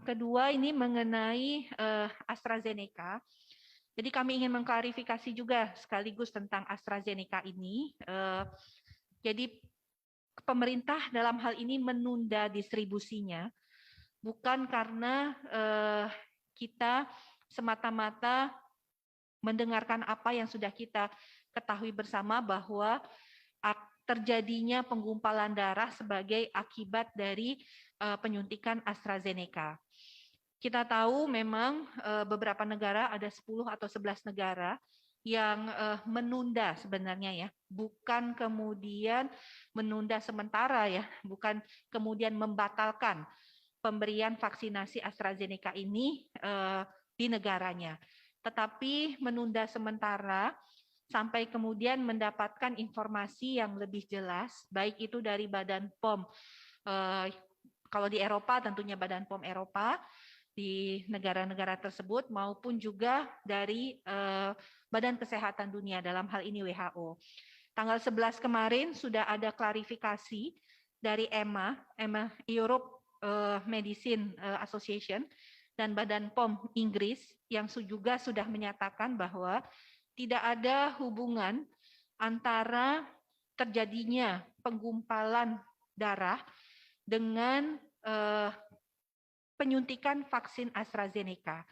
kedua ini mengenai AstraZeneca. Jadi kami ingin mengklarifikasi juga sekaligus tentang AstraZeneca ini. Jadi pemerintah dalam hal ini menunda distribusinya bukan karena kita semata-mata mendengarkan apa yang sudah kita ketahui bersama bahwa terjadinya penggumpalan darah sebagai akibat dari penyuntikan AstraZeneca. Kita tahu memang beberapa negara, ada 10 atau 11 negara yang menunda sebenarnya ya, bukan kemudian menunda sementara ya, bukan kemudian membatalkan pemberian vaksinasi AstraZeneca ini di negaranya, tetapi menunda sementara sampai kemudian mendapatkan informasi yang lebih jelas, baik itu dari Badan POM, kalau di Eropa tentunya Badan POM Eropa, di negara-negara tersebut, maupun juga dari Badan Kesehatan Dunia, dalam hal ini WHO. Tanggal 11 kemarin sudah ada klarifikasi dari EMA, Europe Medicine Association, dan Badan POM Inggris, yang juga sudah menyatakan bahwa tidak ada hubungan antara terjadinya penggumpalan darah dengan penyuntikan vaksin AstraZeneca.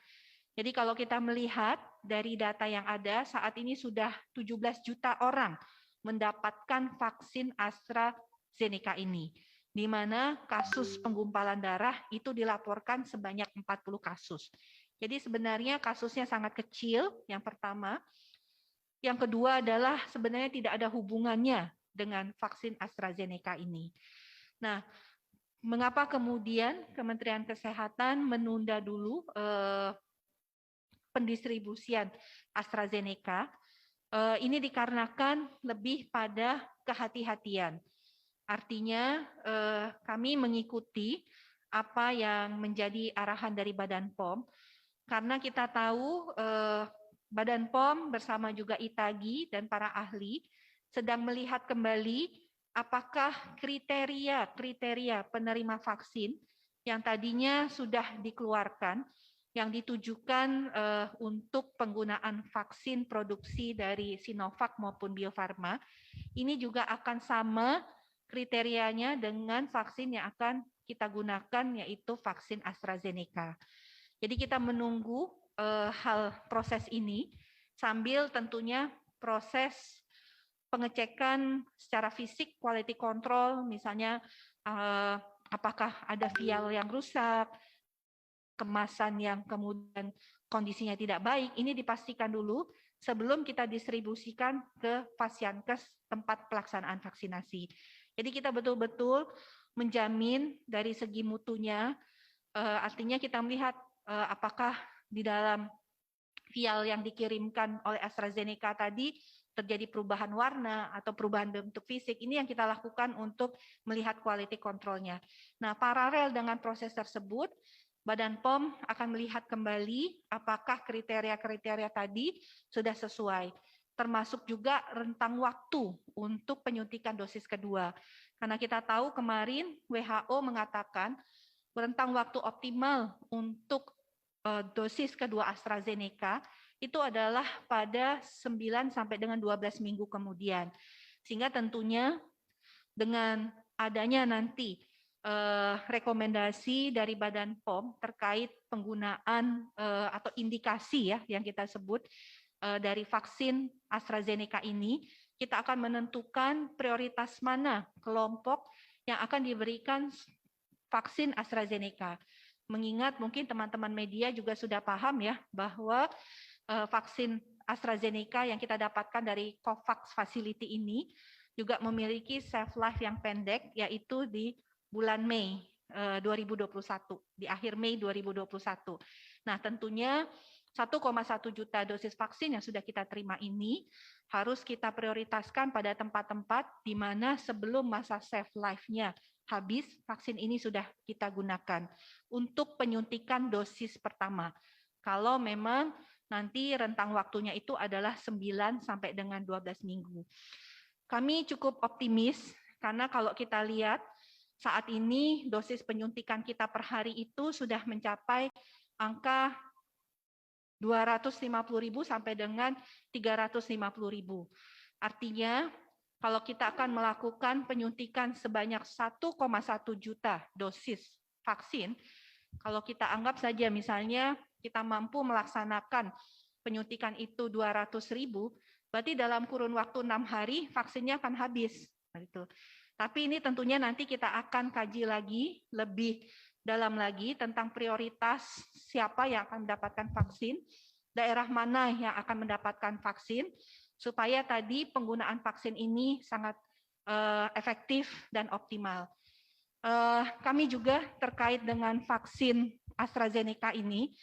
Jadi kalau kita melihat dari data yang ada, saat ini sudah 17 juta orang mendapatkan vaksin AstraZeneca ini, di mana kasus penggumpalan darah itu dilaporkan sebanyak 40 kasus. Jadi sebenarnya kasusnya sangat kecil, yang pertama. Yang kedua adalah sebenarnya tidak ada hubungannya dengan vaksin AstraZeneca ini. Nah, mengapa kemudian Kementerian Kesehatan menunda dulu pendistribusian AstraZeneca? Ini dikarenakan lebih pada kehati-hatian. Artinya kami mengikuti apa yang menjadi arahan dari Badan POM, karena kita tahu Badan POM bersama juga ITAGI dan para ahli sedang melihat kembali apakah kriteria penerima vaksin yang tadinya sudah dikeluarkan, yang ditujukan untuk penggunaan vaksin produksi dari Sinovac maupun Bio Farma, ini juga akan sama kriterianya dengan vaksin yang akan kita gunakan, yaitu vaksin AstraZeneca. Jadi kita menunggu proses ini sambil tentunya proses pengecekan secara fisik, quality control, misalnya apakah ada vial yang rusak, kemasan yang kemudian kondisinya tidak baik, ini dipastikan dulu sebelum kita distribusikan ke Fasiankes, tempat pelaksanaan vaksinasi. Jadi kita betul-betul menjamin dari segi mutunya, artinya kita melihat apakah di dalam vial yang dikirimkan oleh AstraZeneca tadi terjadi perubahan warna atau perubahan bentuk fisik. Ini yang kita lakukan untuk melihat quality control-nya. Nah, paralel dengan proses tersebut, Badan POM akan melihat kembali apakah kriteria-kriteria tadi sudah sesuai, termasuk juga rentang waktu untuk penyuntikan dosis kedua. Karena kita tahu kemarin WHO mengatakan rentang waktu optimal untuk dosis kedua AstraZeneca itu adalah pada 9 sampai dengan 12 minggu kemudian. Sehingga tentunya dengan adanya nanti rekomendasi dari Badan POM terkait penggunaan atau indikasi ya yang kita sebut dari vaksin AstraZeneca ini, kita akan menentukan prioritas mana kelompok yang akan diberikan vaksin AstraZeneca. Mengingat mungkin teman-teman media juga sudah paham ya bahwa vaksin AstraZeneca yang kita dapatkan dari COVAX Facility ini juga memiliki shelf life yang pendek, yaitu di bulan Mei 2021, di akhir Mei 2021. Nah, tentunya 1,1 juta dosis vaksin yang sudah kita terima ini harus kita prioritaskan pada tempat-tempat di mana sebelum masa shelf life-nya habis, vaksin ini sudah kita gunakan untuk penyuntikan dosis pertama. Kalau memang nanti rentang waktunya itu adalah 9 sampai dengan 12 minggu. Kami cukup optimis karena kalau kita lihat saat ini dosis penyuntikan kita per hari itu sudah mencapai angka 250.000 sampai dengan 350.000. Artinya, kalau kita akan melakukan penyuntikan sebanyak 1,1 juta dosis vaksin, kalau kita anggap saja misalnya kita mampu melaksanakan penyuntikan itu 200.000, berarti dalam kurun waktu 6 hari vaksinnya akan habis. Tapi ini tentunya nanti kita akan kaji lagi lebih dalam lagi tentang prioritas siapa yang akan mendapatkan vaksin, daerah mana yang akan mendapatkan vaksin, supaya tadi penggunaan vaksin ini sangat efektif dan optimal. Kami juga terkait dengan vaksin AstraZeneca ini,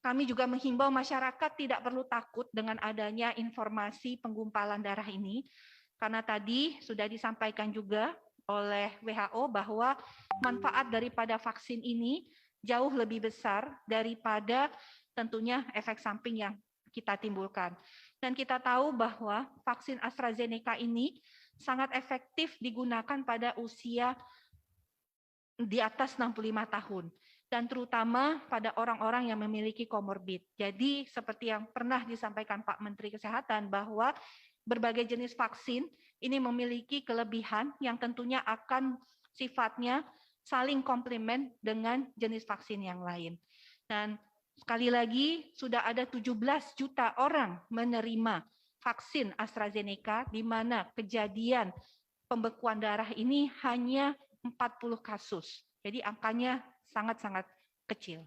kami juga menghimbau masyarakat tidak perlu takut dengan adanya informasi penggumpalan darah ini, karena tadi sudah disampaikan juga oleh WHO bahwa manfaat daripada vaksin ini jauh lebih besar daripada tentunya efek samping yang kita timbulkan. Dan kita tahu bahwa vaksin AstraZeneca ini sangat efektif digunakan pada usia di atas 65 tahun. Dan terutama pada orang-orang yang memiliki komorbid. Jadi seperti yang pernah disampaikan Pak Menteri Kesehatan bahwa berbagai jenis vaksin ini memiliki kelebihan yang tentunya akan sifatnya saling komplement dengan jenis vaksin yang lain. Dan sekali lagi, sudah ada 17 juta orang menerima vaksin AstraZeneca, di mana kejadian pembekuan darah ini hanya 40 kasus. Jadi angkanya sangat-sangat kecil.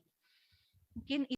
Mungkin